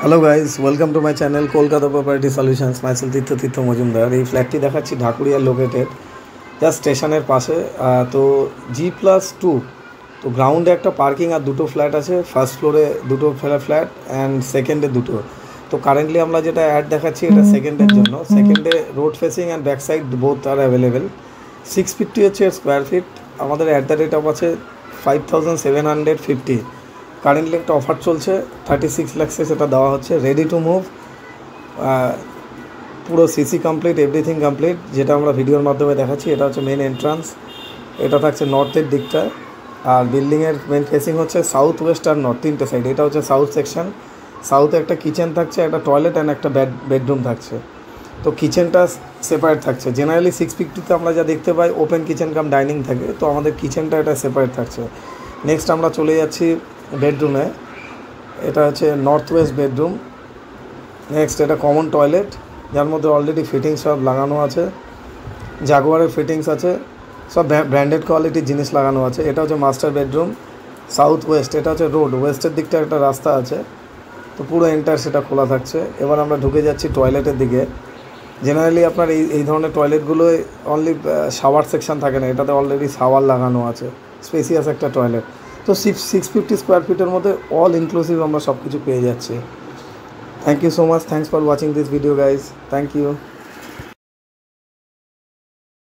Hello guys, welcome to my channel Kolkata property solutions. Myself Tirtha Majumdar. এই ফ্ল্যাটটি দেখাচ্ছি ঢাকুরিয়া লোকেটেড, জাস্ট স্টেশনের পাশে। তো G+2, তো গ্রাউন্ডে একটা পার্কিং আর দুটো ফ্ল্যাট আছে। ফার্স্ট ফ্লোরে দুটো ফ্ল্যাট অ্যান্ড সেকেন্ডে দুটো। তো কারেন্টলি আমরা যেটা অ্যাড দেখাচ্ছি এটা সেকেন্ডের জন্য। সেকেন্ডে road facing and back side both আর অ্যাভেলেবেল। 650 হচ্ছে স্কোয়ার ফিট। আমাদের অ্যাট দ্য রেট অফ আছে 5750। কারেন্টলি একটা অফার চলছে, 36 লাখসে সেটা দেওয়া হচ্ছে। রেডি টু মুভ, পুরো সিসি কমপ্লিট, এভরিথিং কমপ্লিট, যেটা আমরা ভিডিওর মাধ্যমে দেখাচ্ছি। এটা হচ্ছে মেন এন্ট্রান্স, এটা থাকছে নর্থের দিকটা। আর বিল্ডিংয়ের মেন ফেসিং হচ্ছে সাউথ ওয়েস্ট আর নর্থ, তিনটে সাইড। এটা হচ্ছে সাউথ সেকশন। সাউথে একটা কিচেন থাকছে, একটা টয়লেট অ্যান্ড একটা বেডরুম থাকছে। তো কিচেনটা সেপারেট থাকছে। জেনারেলি 650-তে আমরা যা দেখতে পাই ওপেন কিচেন কাম ডাইনিং থাকে, তো আমাদের কিচেনটা এটা সেপারেট থাকছে। নেক্সট আমরা চলে যাচ্ছি বেডরুমে। এটা হচ্ছে নর্থ ওয়েস্ট বেডরুম। নেক্সট এটা কমন টয়লেট, যার মধ্যে অলরেডি ফিটিংস সব লাগানো আছে। জাগুয়ারের ফিটিংস আছে, সব ব্র্যান্ডেড কোয়ালিটির জিনিস লাগানো আছে। এটা হচ্ছে মাস্টার বেডরুম, সাউথ ওয়েস্ট। এটা হচ্ছে রোড, ওয়েস্টের দিকটা একটা রাস্তা আছে, তো পুরো এন্টার সেটা খোলা থাকছে। এবার আমরা ঢুকে যাচ্ছি টয়লেটের দিকে। জেনারেলি আপনার এই ধরনের টয়লেটগুলোয় অনলি শাওয়ার সেকশন থাকে না, এটাতে অলরেডি শাওয়ার লাগানো আছে, স্পেসিয়াস একটা টয়লেট। তো 650 স্কোয়ার ফিটের মধ্যে অল ইনক্লুসিভ আমরা সব কিছু পেয়ে যাচ্ছি। Thank you so much, thanks for watching this video guys, thank you.